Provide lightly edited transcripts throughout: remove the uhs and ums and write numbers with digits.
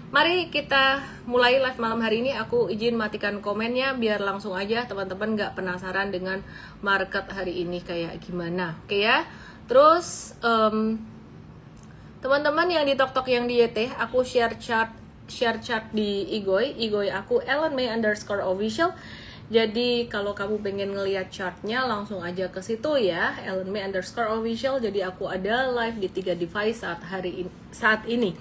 Mari kita mulai live malam hari ini. Aku izin matikan komennya biar langsung aja teman-teman nggak penasaran dengan market hari ini kayak gimana. Oke ya. Terus teman-teman yang di TokTok yang di YT, aku share chart di Igoy aku @ellenmay_official. Jadi kalau kamu pengen ngelihat chartnya langsung aja ke situ ya, @ellenmay_official. Jadi aku ada live di 3 device saat ini.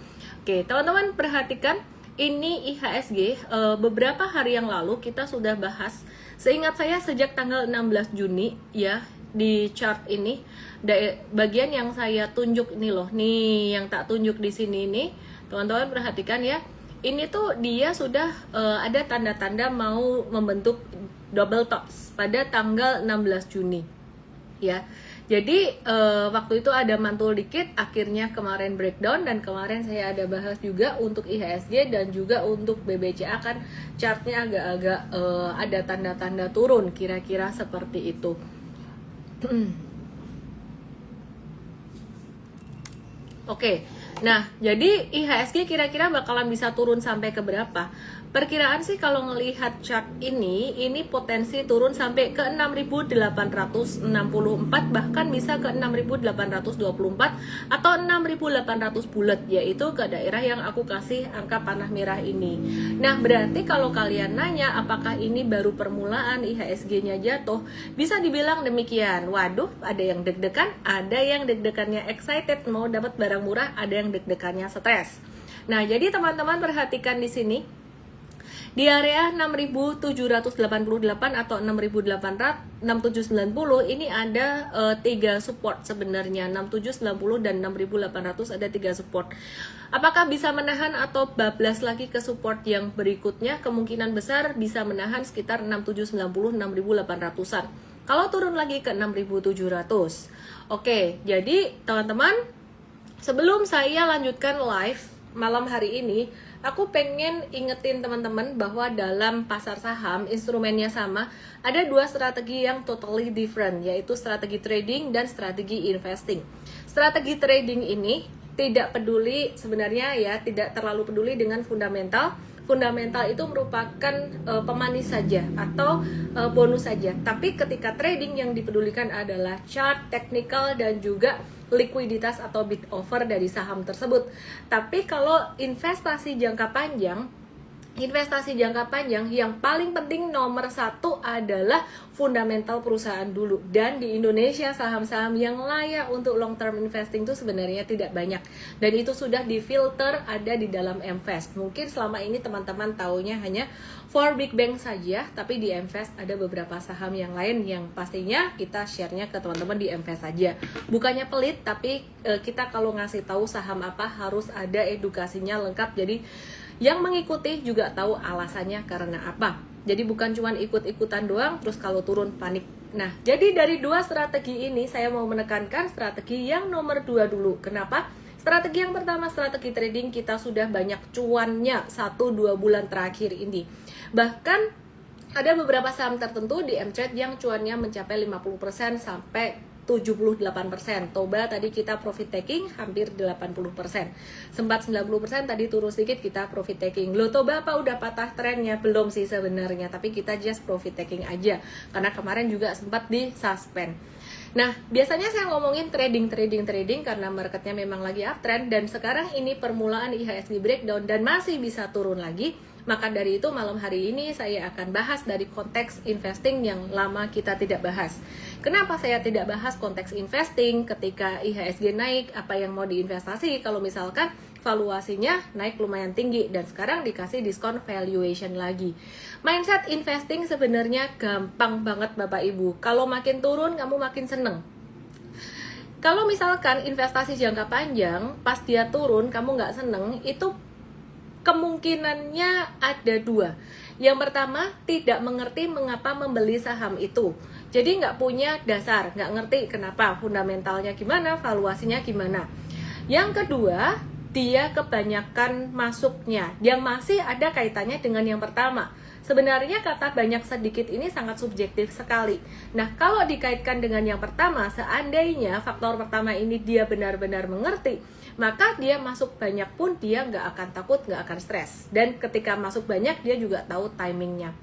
Oke, teman-teman perhatikan ini IHSG beberapa hari yang lalu kita sudah bahas. Seingat saya sejak tanggal 16 Juni ya di chart ini bagian yang saya tunjuk ini loh, nih yang tak tunjuk di sini ini. Teman-teman perhatikan ya. Ini tuh dia sudah ada tanda-tanda mau membentuk double tops pada tanggal 16 Juni. Ya. Jadi waktu itu ada mantul dikit, akhirnya kemarin breakdown, dan kemarin saya ada bahas juga untuk IHSG dan juga untuk BBCA kan chartnya agak-agak ada tanda-tanda turun, kira-kira seperti itu. Oke, nah jadi IHSG kira-kira bakalan bisa turun sampai ke berapa? Perkiraan sih kalau ngelihat chart ini potensi turun sampai ke 6.864, bahkan bisa ke 6.824 atau 6.800 bulat, yaitu ke daerah yang aku kasih angka panah merah ini. Nah berarti kalau kalian nanya apakah ini baru permulaan IHSG-nya jatuh, bisa dibilang demikian. Waduh, ada yang deg-degan, ada yang deg-degannya excited mau dapat barang murah, ada yang deg-degannya stres. Nah jadi teman-teman perhatikan di sini. Di area 6.788 atau 6.790 ini ada 3 support sebenarnya, 6.790 dan 6.800 ada 3 support. Apakah bisa menahan atau bablas lagi ke support yang berikutnya? Kemungkinan besar bisa menahan sekitar 6.790 6.800-an. Kalau turun lagi ke 6.700. Oke, jadi teman-teman, sebelum saya lanjutkan live malam hari ini, aku pengen ingetin teman-teman bahwa dalam pasar saham instrumennya sama, ada 2 strategi yang totally different, yaitu strategi trading dan strategi investing. Strategi trading ini tidak peduli sebenarnya ya, tidak terlalu peduli dengan fundamental. Fundamental itu merupakan pemanis saja atau bonus saja. Tapi ketika trading yang dipedulikan adalah chart, technical, dan juga likuiditas atau bid offer dari saham tersebut. Tapi kalau investasi jangka panjang yang paling penting nomor 1 adalah fundamental perusahaan dulu. Dan di Indonesia saham-saham yang layak untuk long term investing itu sebenarnya tidak banyak, dan itu sudah difilter ada di dalam MVest. Mungkin selama ini teman-teman taunya hanya 4 big bank saja, tapi di MVest ada beberapa saham yang lain yang pastinya kita share-nya ke teman-teman di MVest saja. Bukannya pelit, tapi kita kalau ngasih tahu saham apa harus ada edukasinya lengkap, jadi yang mengikuti juga tahu alasannya karena apa. Jadi bukan cuma ikut-ikutan doang terus kalau turun panik. Nah, jadi dari 2 strategi ini saya mau menekankan strategi yang nomor 2 dulu. Kenapa? Strategi yang pertama, strategi trading, kita sudah banyak cuannya 1-2 bulan terakhir ini. Bahkan ada beberapa saham tertentu di M-Trade yang cuannya mencapai 50% sampai 78%. Toba tadi kita profit taking hampir 80%. Sempat 90% tadi turun sedikit kita profit taking. Loh, Toba apa udah patah trennya? Belum sih sebenarnya, tapi kita just profit taking aja. Karena kemarin juga sempat di suspend. Nah, biasanya saya ngomongin trading karena marketnya memang lagi uptrend, dan sekarang ini permulaan IHSG breakdown dan masih bisa turun lagi. Maka dari itu malam hari ini saya akan bahas dari konteks investing yang lama kita tidak bahas. Kenapa saya tidak bahas konteks investing ketika IHSG naik, apa yang mau diinvestasi kalau misalkan valuasinya naik lumayan tinggi dan sekarang dikasih diskon valuation lagi. Mindset investing sebenarnya gampang banget Bapak Ibu. Kalau makin turun kamu makin seneng. Kalau misalkan investasi jangka panjang pas dia turun kamu nggak seneng, itu kemungkinannya ada 2. Yang pertama, tidak mengerti mengapa membeli saham itu. Jadi nggak punya dasar, nggak ngerti kenapa, fundamentalnya gimana, valuasinya gimana. Yang kedua, dia kebanyakan masuknya yang masih ada kaitannya dengan yang pertama. Sebenarnya kata banyak sedikit ini sangat subjektif sekali. Nah, kalau dikaitkan dengan yang pertama, seandainya faktor pertama ini dia benar-benar mengerti, maka dia masuk banyak pun dia nggak akan takut, nggak akan stres. Dan ketika masuk banyak dia juga tahu timingnya.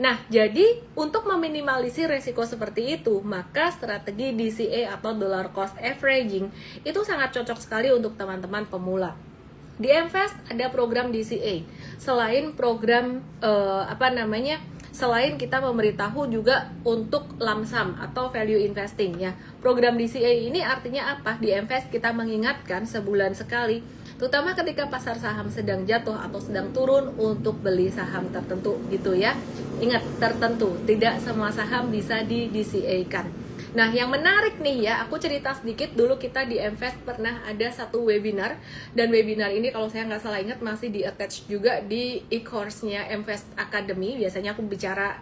Nah, jadi untuk meminimalisir resiko seperti itu, maka strategi DCA atau dollar cost averaging itu sangat cocok sekali untuk teman-teman pemula. Di Mvest ada program DCA. Selain program selain kita memberitahu juga untuk lump sum atau value investing ya. Program DCA ini artinya apa? Di Mvest kita mengingatkan sebulan sekali, terutama ketika pasar saham sedang jatuh atau sedang turun, untuk beli saham tertentu gitu ya. Ingat, tertentu, tidak semua saham bisa di DCA-kan. Nah, yang menarik nih ya, aku cerita sedikit dulu. Kita di Mvest pernah ada satu webinar, dan webinar ini kalau saya nggak salah ingat masih di-attach juga di e-course-nya Mvest Academy. Biasanya aku bicara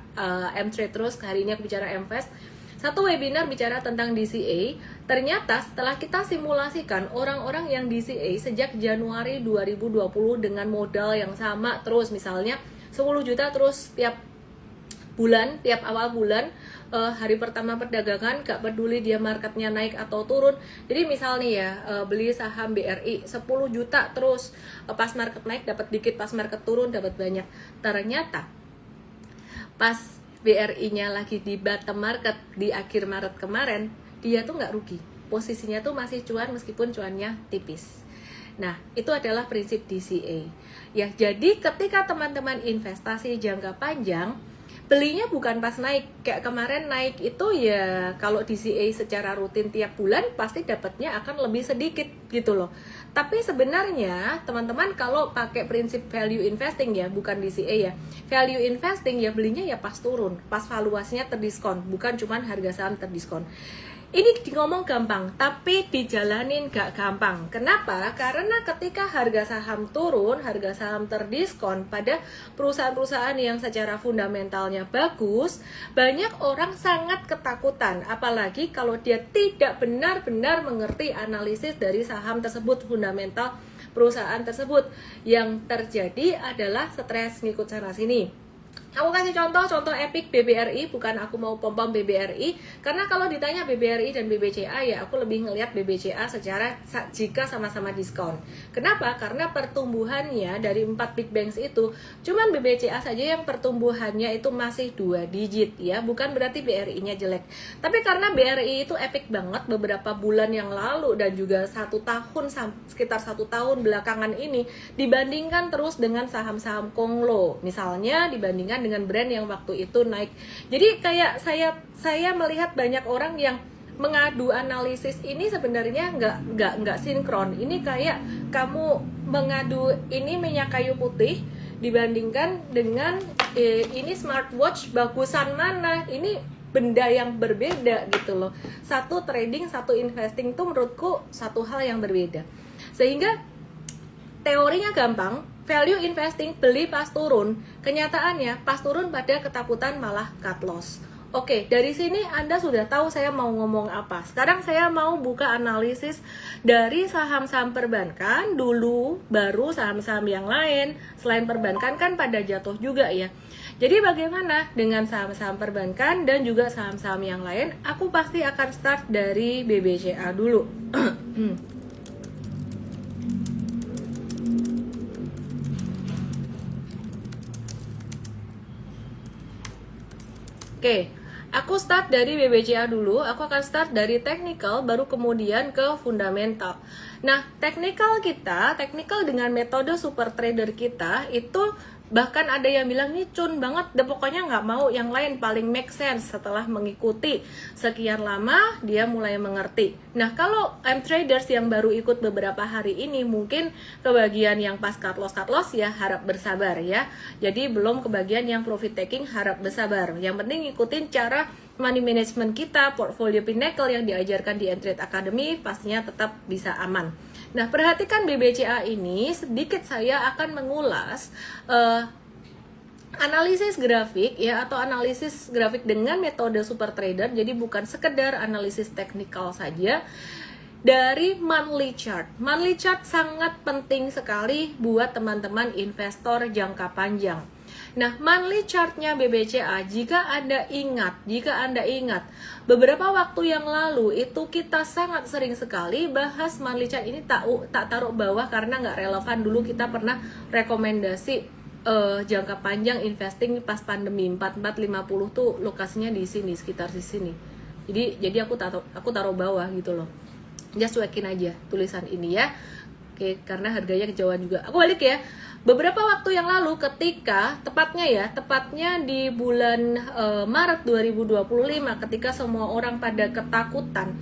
M-Trade terus, hari ini aku bicara Mvest. Satu webinar bicara tentang DCA. Ternyata setelah kita simulasikan orang-orang yang DCA sejak Januari 2020 dengan modal yang sama terus, misalnya 10 juta terus tiap bulan, tiap awal bulan, hari pertama perdagangan, gak peduli dia marketnya naik atau turun. Jadi misalnya ya, beli saham BRI 10 juta terus, pas market naik dapat dikit, pas market turun dapat banyak. Ternyata pas BRI-nya lagi di bottom market di akhir Maret kemarin, dia tuh nggak rugi. Posisinya tuh masih cuan meskipun cuannya tipis. Nah, itu adalah prinsip DCA. Ya, jadi ketika teman-teman investasi jangka panjang, belinya bukan pas naik. Kayak kemarin naik itu ya, kalau DCA secara rutin tiap bulan pasti dapatnya akan lebih sedikit gitu loh. Tapi sebenarnya teman-teman kalau pakai prinsip value investing ya, bukan DCA ya, value investing ya belinya ya pas turun, pas valuasinya terdiskon, bukan cuman harga saham terdiskon. Ini ngomong gampang, tapi dijalanin gak gampang. Kenapa? Karena ketika harga saham turun, harga saham terdiskon pada perusahaan-perusahaan yang secara fundamentalnya bagus, banyak orang sangat ketakutan. Apalagi kalau dia tidak benar-benar mengerti analisis dari saham tersebut, fundamental perusahaan tersebut. Yang terjadi adalah stres ngikut sana-sini. Aku kasih contoh Epic BBRI, bukan aku mau pom-pom BBRI, karena kalau ditanya BBRI dan BBCA ya aku lebih ngelihat BBCA secara jika sama-sama diskon. Kenapa? Karena pertumbuhannya dari 4 big banks itu, cuman BBCA saja yang pertumbuhannya itu masih 2 digit ya, bukan berarti BRI-nya jelek. Tapi karena BRI itu epic banget beberapa bulan yang lalu dan juga sekitar 1 tahun belakangan ini, dibandingkan terus dengan saham-saham Konglo, misalnya dibandingkan dengan brand yang waktu itu naik. Jadi kayak saya melihat banyak orang yang mengadu analisis ini sebenarnya nggak sinkron. Ini kayak kamu mengadu ini minyak kayu putih dibandingkan dengan ini smartwatch bagusan mana. Ini benda yang berbeda gitu loh. Satu trading, satu investing tuh menurutku satu hal yang berbeda. Sehingga teorinya gampang, value investing beli pas turun, kenyataannya pas turun pada ketakutan malah cut loss. Oke, dari sini Anda sudah tahu saya mau ngomong apa. Sekarang saya mau buka analisis dari saham-saham perbankan dulu, baru saham-saham yang lain. Selain perbankan kan pada jatuh juga ya. Jadi bagaimana dengan saham-saham perbankan dan juga saham-saham yang lain? Aku pasti akan start dari BBCA dulu. Oke, aku start dari BBCA dulu. Aku akan start dari technical, baru kemudian ke fundamental. Nah, technical dengan metode super trader kita itu bahkan ada yang bilang nih cun banget, deh pokoknya nggak mau yang lain, paling make sense. Setelah mengikuti sekian lama dia mulai mengerti. Nah, kalau M-traders yang baru ikut beberapa hari ini mungkin kebagian yang pas cut loss ya harap bersabar ya. Jadi belum kebagian yang profit taking, harap bersabar. Yang penting ikutin cara money management kita, portfolio pinnacle yang diajarkan di M-Trade Academy, pastinya tetap bisa aman. Nah, perhatikan BBCA ini, sedikit saya akan mengulas analisis grafik ya, atau analisis grafik dengan metode super trader. Jadi bukan sekedar analisis teknikal saja. Dari monthly chart. Monthly chart sangat penting sekali buat teman-teman investor jangka panjang. Nah, monthly chartnya BBCA, jika Anda ingat, beberapa waktu yang lalu itu kita sangat sering sekali bahas monthly chart ini, tak taruh bawah karena nggak relevan. Dulu kita pernah rekomendasi jangka panjang investing pas pandemi 4450 tuh lokasinya di sini, sekitar di sini. Jadi aku taruh bawah gitu loh. Just cuekin aja tulisan ini ya. Oke, karena harganya kejauhan juga. Aku balik ya. Beberapa waktu yang lalu ketika tepatnya di bulan Maret 2025 ketika semua orang pada ketakutan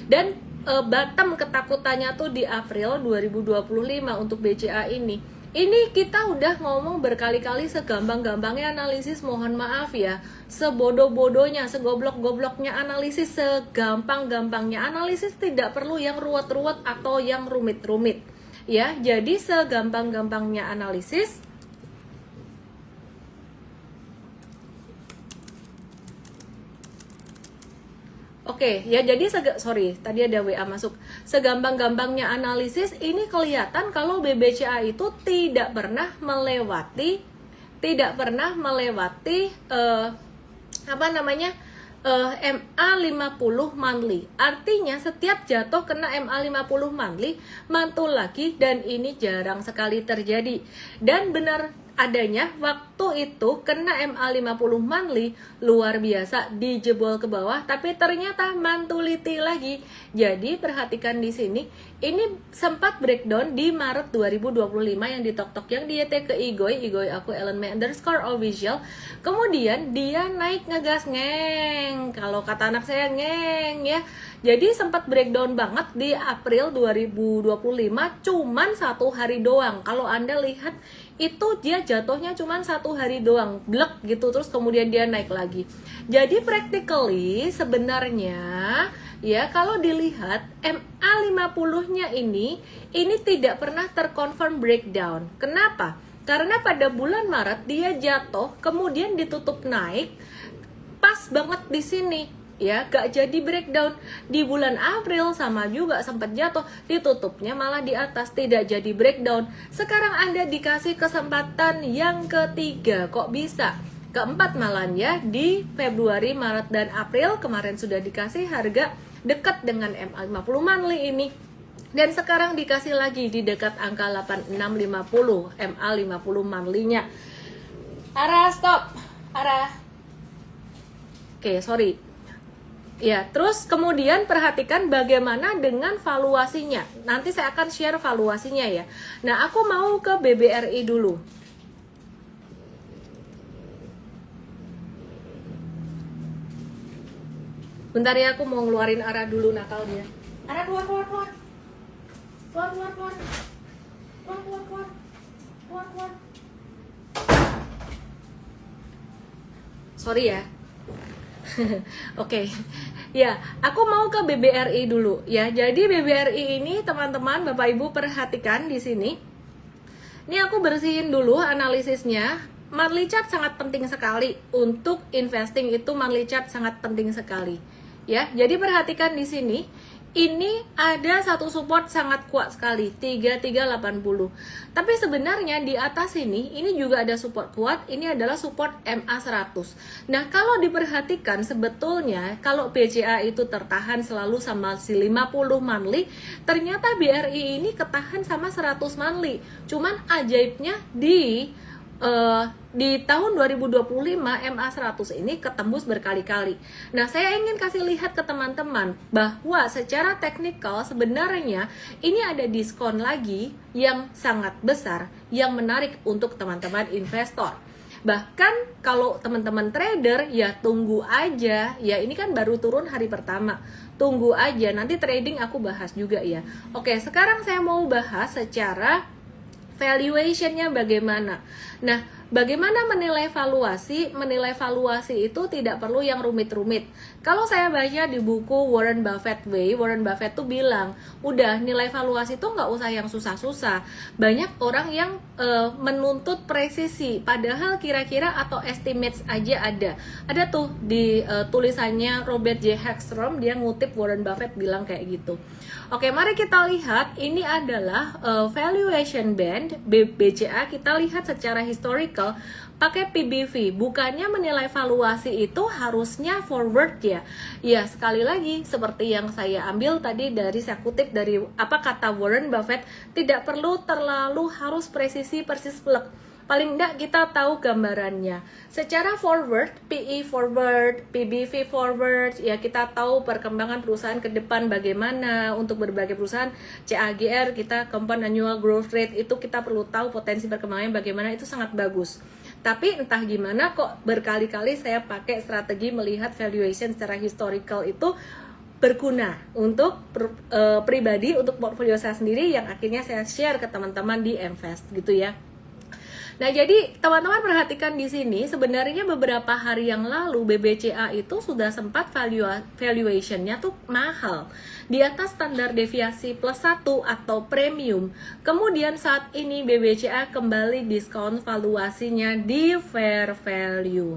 dan bottom ketakutannya tuh di April 2025 untuk BCA ini. Ini kita udah ngomong berkali-kali, segampang-gampangnya analisis, mohon maaf ya, sebodoh-bodohnya, segoblok-gobloknya analisis, segampang-gampangnya analisis, tidak perlu yang ruwet-ruwet atau yang rumit-rumit ya. Jadi segampang-gampangnya analisis, oke, ya jadi tadi ada WA masuk. Segampang-gampangnya analisis ini kelihatan kalau BBCA itu tidak pernah melewati MA50 monthly. Artinya setiap jatuh kena MA50 monthly mantul lagi, dan ini jarang sekali terjadi. Dan benar adanya waktu itu kena MA50 monthly luar biasa, dijebol ke bawah tapi ternyata mantuliti lagi. Jadi perhatikan di sini, ini sempat breakdown di Maret 2025 yang di tok-tok yang di YT ke Igoy aku _official. Kemudian dia naik ngegas ngeng, kalau kata anak saya ngeng ya. Jadi sempat breakdown banget di April 2025, cuman 1 hari doang. Kalau Anda lihat itu dia jatuhnya cuman 1 hari doang, blek gitu, terus kemudian dia naik lagi. Jadi practically sebenarnya ya kalau dilihat MA50-nya ini tidak pernah terkonfirm breakdown. Kenapa? Karena pada bulan Maret dia jatuh, kemudian ditutup naik, pas banget di sini. Ya, gak jadi breakdown. Di bulan April sama juga sempat jatuh, ditutupnya malah di atas, tidak jadi breakdown. Sekarang Anda dikasih kesempatan yang ketiga, kok bisa? Keempat malah ya, di Februari, Maret, dan April kemarin sudah dikasih harga dekat dengan MA50 monthly ini. Dan sekarang dikasih lagi di dekat angka 8650 MA50 monthly-nya. Ara, stop. Ara. Oke, sorry. Ya, terus kemudian perhatikan bagaimana dengan valuasinya. Nanti saya akan share valuasinya ya. Nah, aku mau ke BBRI dulu. Bentar ya, aku mau ngeluarin Ara dulu, nakal dia. Ara, keluar. Keluar. Sorry ya. Oke. Ya, aku mau ke BBRI dulu ya. Jadi BBRI ini teman-teman, Bapak Ibu perhatikan di sini. Ini aku bersihin dulu analisisnya. Monthly chart sangat penting sekali untuk investing, itu monthly chart sangat penting sekali. Ya, jadi perhatikan di sini. Ini ada satu support sangat kuat sekali, 3380. Tapi sebenarnya di atas ini juga ada support kuat, ini adalah support MA100. Nah, kalau diperhatikan sebetulnya kalau BCA itu tertahan selalu sama si 50 monthly, ternyata BRI ini ketahan sama 100 monthly. Cuman ajaibnya di tahun 2025 MA100 ini ketembus berkali-kali. Nah, saya ingin kasih lihat ke teman-teman bahwa secara teknikal sebenarnya ini ada diskon lagi yang sangat besar yang menarik untuk teman-teman investor. Bahkan kalau teman-teman trader ya tunggu aja ya, ini kan baru turun hari pertama. Tunggu aja, nanti trading aku bahas juga ya. Oke, sekarang saya mau bahas secara valuation-nya bagaimana. Nah, bagaimana menilai valuasi? Menilai valuasi itu tidak perlu yang rumit-rumit. Kalau saya baca di buku Warren Buffett Way, Warren Buffett tuh bilang, udah nilai valuasi itu nggak usah yang susah-susah. Banyak orang yang menuntut presisi, padahal kira-kira atau estimates aja ada. Ada tuh di tulisannya Robert J. Hagstrom, dia ngutip Warren Buffett bilang kayak gitu. Oke, mari kita lihat, ini adalah valuation band trend BCA kita lihat secara historical pakai PBV, bukannya menilai valuasi itu harusnya forward ya. Ya, sekali lagi seperti yang saya ambil tadi dari saya kutip dari apa kata Warren Buffett, tidak perlu terlalu harus presisi persis plek. Paling enggak kita tahu gambarannya. Secara forward, PE forward, PBV forward, ya kita tahu perkembangan perusahaan ke depan bagaimana untuk berbagai perusahaan. CAGR kita compound annual growth rate itu kita perlu tahu potensi perkembangannya bagaimana, itu sangat bagus. Tapi entah gimana kok berkali-kali saya pakai strategi melihat valuation secara historical itu berguna untuk pribadi, untuk portfolio saya sendiri yang akhirnya saya share ke teman-teman di Invest gitu ya. Nah, jadi teman-teman perhatikan di sini sebenarnya beberapa hari yang lalu BBCA itu sudah sempat valuationnya tuh mahal di atas standar deviasi plus 1 atau premium. Kemudian saat ini BBCA kembali diskon valuasinya di fair value,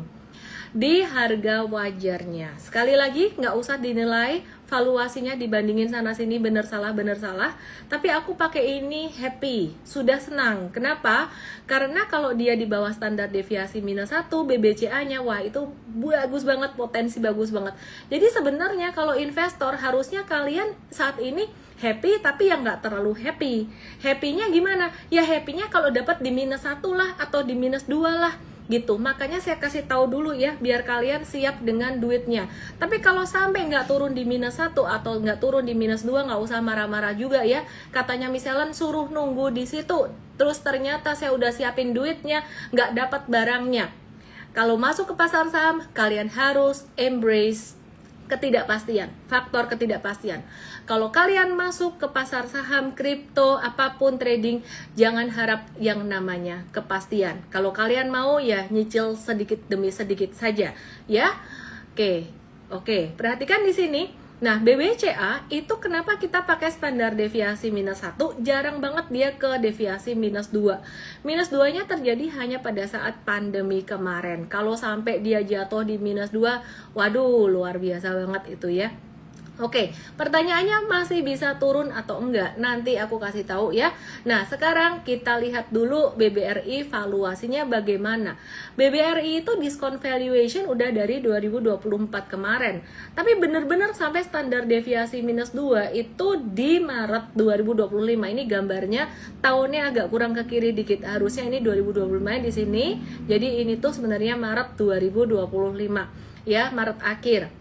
di harga wajarnya. Sekali lagi nggak usah dinilai valuasinya dibandingin sana sini bener salah, tapi aku pakai ini happy, sudah senang. Kenapa? Karena kalau dia di bawah standar deviasi minus 1 BBCA nya, wah itu bagus banget, potensi bagus banget. Jadi sebenarnya kalau investor harusnya kalian saat ini happy, tapi yang nggak terlalu happy. Happy-nya gimana? Ya happy-nya kalau dapat di minus 1 lah atau di minus 2 lah gitu. Makanya saya kasih tahu dulu ya, biar kalian siap dengan duitnya. Tapi kalau sampai nggak turun di minus 1 atau nggak turun di minus 2, nggak usah marah-marah juga ya. Katanya misalnya suruh nunggu di situ, terus ternyata saya udah siapin duitnya, nggak dapat barangnya. Kalau masuk ke pasar saham, kalian harus embrace ketidakpastian, faktor ketidakpastian. Kalau kalian masuk ke pasar saham, kripto, apapun trading, jangan harap yang namanya kepastian. Kalau kalian mau ya nyicil sedikit demi sedikit saja, ya. Oke, perhatikan di sini. Nah, BBCA itu kenapa kita pakai standar deviasi minus 1, jarang banget dia ke deviasi minus 2. Minus 2-nya terjadi hanya pada saat pandemi kemarin. Kalau sampai dia jatuh di minus 2, waduh, luar biasa banget itu ya. Oke, pertanyaannya masih bisa turun atau enggak? Nanti aku kasih tahu ya. Nah, sekarang kita lihat dulu BBRI valuasinya bagaimana. BBRI itu diskon valuation udah dari 2024 kemarin. Tapi bener-bener sampai standar deviasi minus 2 itu di Maret 2025. Ini gambarnya tahunnya agak kurang ke kiri dikit. Harusnya ini 2025 di sini. Jadi ini tuh sebenarnya Maret 2025. Ya, Maret akhir.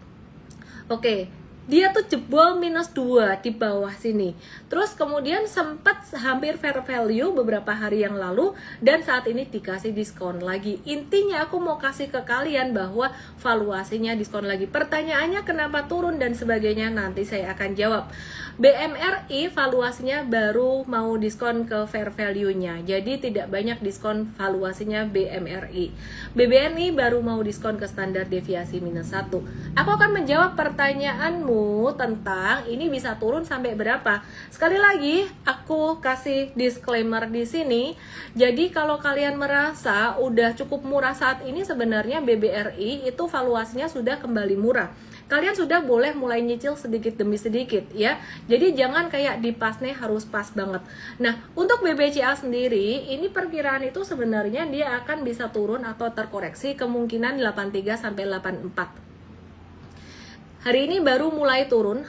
Oke. Dia tuh jebol minus 2 di bawah sini. Terus kemudian sempat hampir fair value beberapa hari yang lalu, dan saat ini dikasih diskon lagi. Intinya aku mau kasih ke kalian bahwa valuasinya diskon lagi. Pertanyaannya kenapa turun dan sebagainya, nanti saya akan jawab. BMRI valuasinya baru mau diskon ke fair value-nya, jadi tidak banyak diskon valuasinya BMRI. BBNI baru mau diskon ke standar deviasi minus 1. Aku akan menjawab pertanyaanmu tentang ini bisa turun sampai berapa. Sekali lagi, aku kasih disclaimer di sini. Jadi kalau kalian merasa udah cukup murah saat ini, sebenarnya BBRI itu valuasinya sudah kembali murah. Kalian sudah boleh mulai nyicil sedikit demi sedikit ya. Jadi jangan kayak di pasnya harus pas banget. Nah, untuk BBCA sendiri, ini perkiraan itu sebenarnya dia akan bisa turun atau terkoreksi kemungkinan 83 sampai 84. Hari ini baru mulai turun,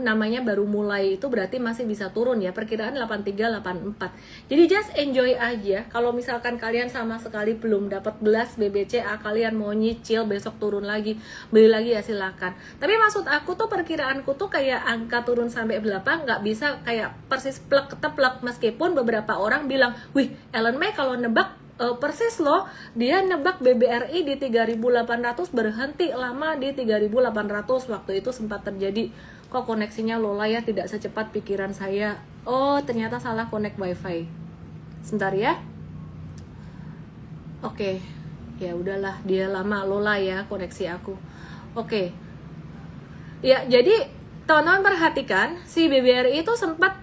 namanya baru mulai, itu berarti masih bisa turun ya, perkiraan 83, 84. Jadi just enjoy aja. Kalau misalkan kalian sama sekali belum dapat belas BBCA, kalian mau nyicil besok turun lagi, beli lagi ya silakan. Tapi maksud aku tuh perkiraanku tuh kayak angka turun sampai berapa, nggak bisa kayak persis plek keteplek, meskipun beberapa orang bilang, wih Ellen May kalau nebak persis loh, dia nebak BBRI di 3.800 berhenti lama di 3.800. Waktu itu sempat terjadi, kok koneksinya Lola ya tidak secepat pikiran saya. Oh ternyata salah connect wifi. Sebentar ya. Oke, ya udahlah, dia lama Lola ya koneksi aku. Oke. Ya jadi teman-teman perhatikan, si BBRI itu sempat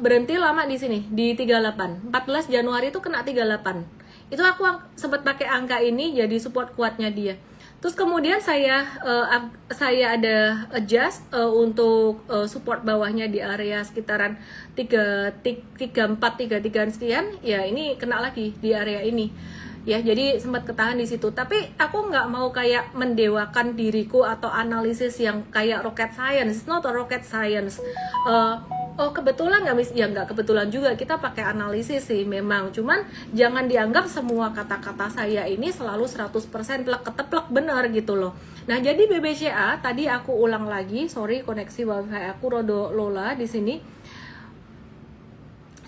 berhenti lama di sini di 38. 14 Januari itu kena 38. Itu aku sempat pakai angka ini jadi support kuatnya dia. Terus kemudian saya ada adjust untuk support bawahnya di area sekitaran 3433 sekian. Ya ini kena lagi di area ini. Ya jadi sempat ketahan di situ. Tapi aku nggak mau kayak mendewakan diriku atau analisis yang kayak rocket science. It's not a rocket science. Oh kebetulan nggak kebetulan juga, kita pakai analisis sih memang, cuman jangan dianggap semua kata-kata saya ini selalu 100% plek-keteplek benar gitu loh. Nah jadi BBCA tadi aku ulang lagi, sorry koneksi wifi aku rodo lola di sini.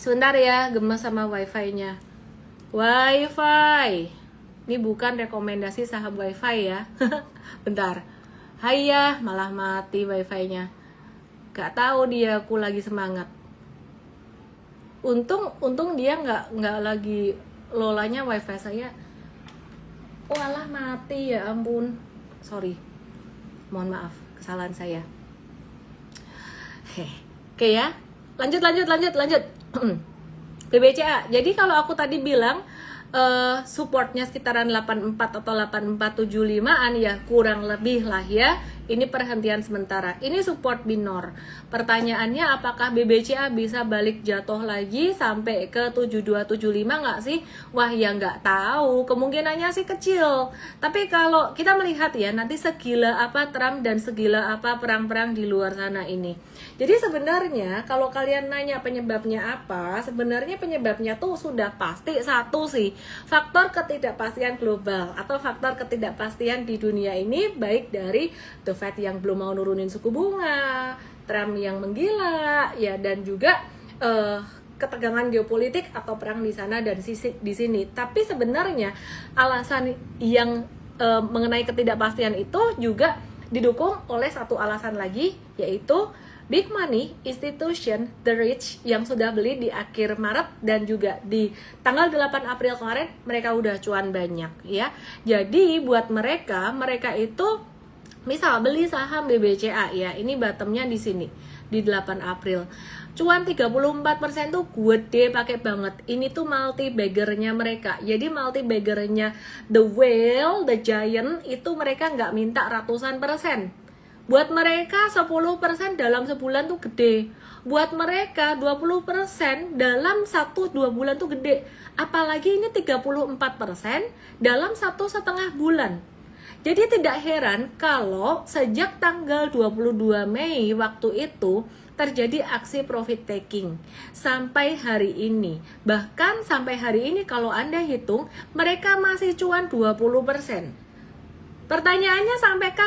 Sebentar ya, gemes sama wifi-nya. Wifi, ini bukan rekomendasi saham wifi ya. Bentar, hayah malah mati wifi-nya. Gak tahu dia, aku lagi semangat. Untung dia nggak lagi lolanya wifi saya. Oh alah mati, ya ampun. Sorry, mohon maaf, kesalahan saya. Oke ya, lanjut. BBCA. Jadi kalau aku tadi bilang supportnya sekitaran 84 atau 8475an ya, kurang lebih lah ya. Ini perhentian sementara. Ini support binor. Pertanyaannya apakah BBCA bisa balik jatuh lagi sampai ke 7275 nggak sih? Wah ya nggak tahu. Kemungkinannya sih kecil. Tapi kalau kita melihat ya nanti segila apa Trump dan segila apa perang-perang di luar sana ini. Jadi sebenarnya kalau kalian nanya penyebabnya apa, sebenarnya penyebabnya tuh sudah pasti satu sih, faktor ketidakpastian global atau faktor ketidakpastian di dunia ini, baik dari The Fed yang belum mau nurunin suku bunga, Trump yang menggila, ya, dan juga ketegangan geopolitik atau perang di sana dan di sini. Tapi sebenarnya alasan yang mengenai ketidakpastian itu juga didukung oleh satu alasan lagi, yaitu big money institution, the rich, yang sudah beli di akhir Maret dan juga di tanggal 8 April kemarin, mereka udah cuan banyak ya. Jadi buat mereka itu misal beli saham BBCA ya, ini bottomnya di sini di 8 April. Cuan 34% tuh gede pakai banget. Ini tuh multi baggernya mereka. Jadi multi baggernya the whale, the giant itu mereka nggak minta ratusan persen. Buat mereka 10% dalam sebulan tuh gede. Buat mereka 20% dalam 1-2 bulan tuh gede. Apalagi ini 34% dalam 1,5 bulan. Jadi tidak heran kalau sejak tanggal 22 Mei waktu itu terjadi aksi profit taking sampai hari ini. Bahkan sampai hari ini kalau Anda hitung, mereka masih cuan 20%. Pertanyaannya sampai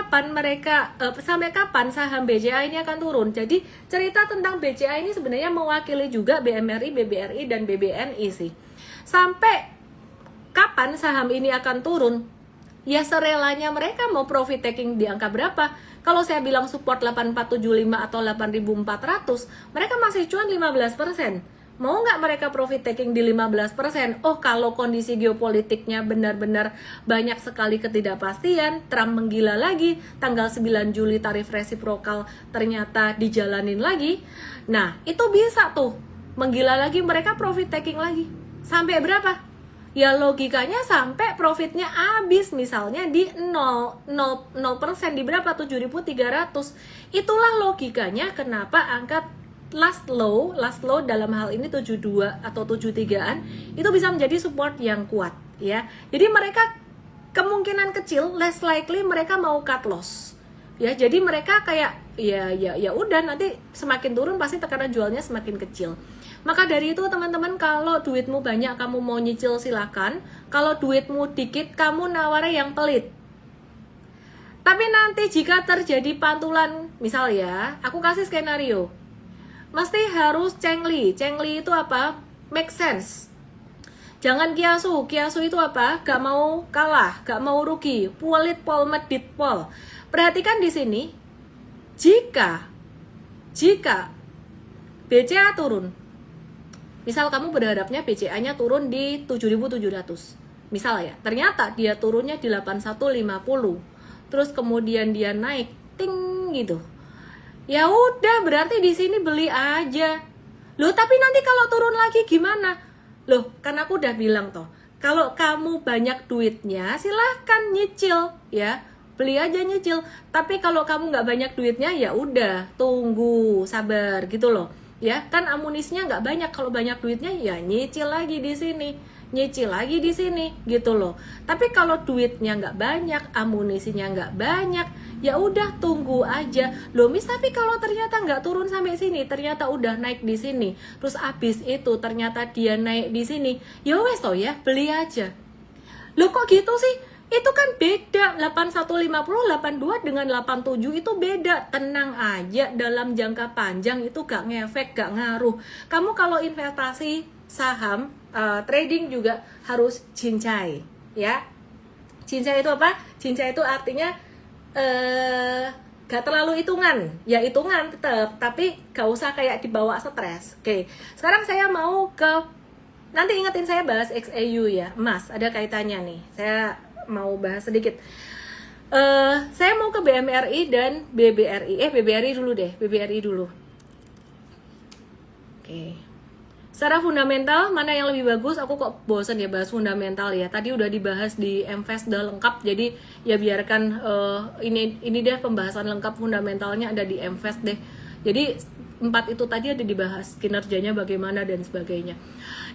kapan saham BCA ini akan turun? Jadi cerita tentang BCA ini sebenarnya mewakili juga BMRI, BBRI, dan BBNI sih. Sampai kapan saham ini akan turun? Ya serelanya mereka mau profit taking di angka berapa. Kalau saya bilang support 8475 atau 8400, mereka masih cuan 15%. Mau nggak mereka profit taking di 15%? Oh kalau kondisi geopolitiknya benar-benar banyak sekali ketidakpastian, Trump menggila lagi, tanggal 9 Juli tarif resiprokal ternyata dijalanin lagi. Nah itu bisa tuh, menggila lagi mereka profit taking lagi. Sampai berapa? Ya logikanya sampai profitnya habis, misalnya di 0% di berapa? 7.300. Itulah logikanya kenapa angka last low dalam hal ini 72 atau 73-an itu bisa menjadi support yang kuat ya. Jadi mereka kemungkinan kecil less likely mereka mau cut loss. Ya, jadi mereka kayak ya udah nanti semakin turun pasti tekanan jualnya semakin kecil. Maka dari itu teman-teman, kalau duitmu banyak kamu mau nyicil silakan. Kalau duitmu dikit kamu nawarnya yang pelit. Tapi nanti jika terjadi pantulan, misal ya, aku kasih skenario. Mesti harus Chengli. Chengli itu apa? Make sense. Jangan kiasu. Kiasu itu apa? Gak mau kalah, gak mau rugi. Pulit polmet dit pol. Perhatikan di sini. Jika BCA turun, misal kamu berharapnya BCA-nya turun di 7.700. Misal ya, ternyata dia turunnya di 8150. Terus kemudian dia naik ting gitu. Ya udah, berarti di sini beli aja. Loh, tapi nanti kalau turun lagi gimana? Loh, kan aku udah bilang toh, kalau kamu banyak duitnya silahkan nyicil ya. beli aja nyicil. Tapi kalau kamu nggak banyak duitnya, ya udah tunggu, sabar gitu loh. Ya kan amunisinya nggak banyak. Kalau banyak duitnya ya nyicil lagi di sini, nyicil lagi di sini gitu loh. Tapi kalau duitnya nggak banyak, amunisinya nggak banyak, ya udah tunggu aja loh Miss. Tapi kalau ternyata nggak turun sampai sini, ternyata udah naik di sini, terus abis itu ternyata dia naik di sini, ya wes toh ya beli aja. Loh kok gitu sih? Itu kan beda, 8150, 82 dengan 87 itu beda. Tenang aja, dalam jangka panjang itu gak ngefek, gak ngaruh. Kamu kalau investasi saham, trading juga harus cincai, ya. Cincai itu apa? Cincai itu artinya gak terlalu hitungan, ya hitungan tetap, tapi gak usah kayak dibawa stres. Oke, sekarang saya mau ke, nanti ingetin saya bahas XAU ya, emas, ada kaitannya nih. Saya mau bahas sedikit. Saya mau ke BMRI dan BBRI. BBRI dulu deh, BBRI dulu. Oke. Secara fundamental mana yang lebih bagus? Aku kok bosan ya bahas fundamental ya. Tadi udah dibahas di MFest udah lengkap, jadi ya biarkan ini deh pembahasan lengkap fundamentalnya ada di MFest deh. Jadi 4 itu tadi ada dibahas kinerjanya bagaimana dan sebagainya.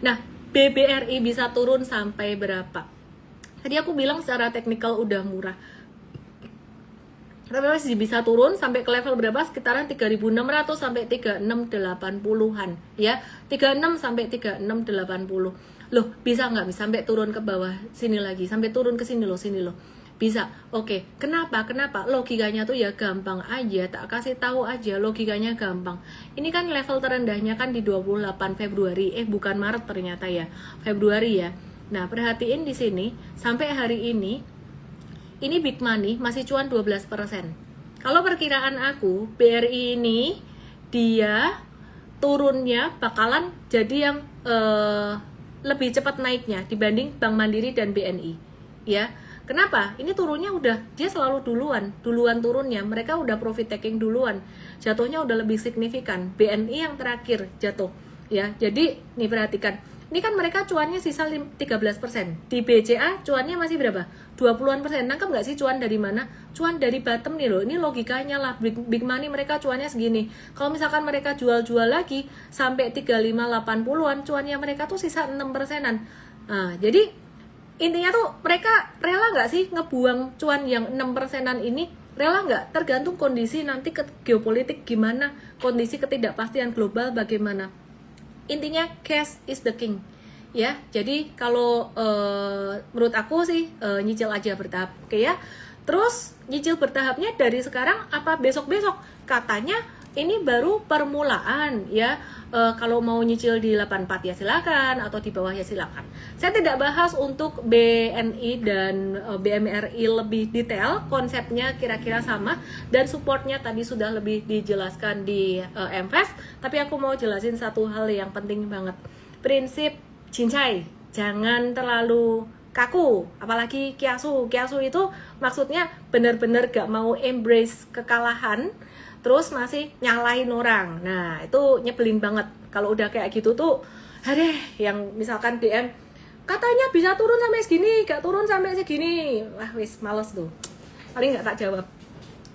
Nah, BBRI bisa turun sampai berapa? Tadi aku bilang secara teknikal udah murah, tapi masih bisa turun sampai ke level berapa? Sekitaran 3.600 sampai 3680-an ya. 36 sampai 3680. Loh, bisa nggak sampai turun ke bawah sini lagi? Sampai turun ke sini loh, Bisa. Oke, kenapa? Logikanya tuh ya gampang aja, tak kasih tahu aja, logikanya gampang. Ini kan level terendahnya kan di 28 Februari. Bukan Maret ternyata ya. Februari ya. Nah, perhatiin di sini sampai hari ini big money masih cuan 12%. Kalau perkiraan aku, BRI ini dia turunnya bakalan jadi yang lebih cepat naiknya dibanding Bank Mandiri dan BNI. Ya. Kenapa? Ini turunnya udah, dia selalu duluan turunnya. Mereka udah profit taking duluan. Jatuhnya udah lebih signifikan. BNI yang terakhir jatuh. Ya, jadi nih perhatikan. Ini kan mereka cuannya sisa 13%. Di BCA cuannya masih berapa? 20-an%. Nangkep nggak sih cuan dari mana? Cuan dari bottom nih loh. Ini logikanya lah. Big money mereka cuannya segini. Kalau misalkan mereka jual-jual lagi sampai 35-80-an, cuannya mereka tuh sisa 6%-an. Nah, jadi intinya tuh mereka rela nggak sih ngebuang cuan yang 6%-an ini? Rela nggak? Tergantung kondisi nanti geopolitik gimana, kondisi ketidakpastian global bagaimana. Intinya cash is the king ya. Jadi kalau menurut aku sih nyicil aja bertahap, oke ya. Terus nyicil bertahapnya dari sekarang apa besok-besok? Katanya ini baru permulaan ya. Kalau mau nyicil di 84 ya silakan, atau di bawah ya silakan. Saya tidak bahas untuk BNI dan BMRI lebih detail, konsepnya kira-kira sama dan supportnya tadi sudah lebih dijelaskan di MFest. Tapi aku mau jelasin satu hal yang penting banget. Prinsip cincai, jangan terlalu kaku, apalagi kiasu itu maksudnya benar-benar gak mau embrace kekalahan terus masih nyalahin orang. Nah, itu nyebelin banget. Kalau udah kayak gitu tuh, adeh, yang misalkan DM, katanya bisa turun sampai segini, gak turun sampai segini. Wah, wis, males tuh. Paling gak tak jawab.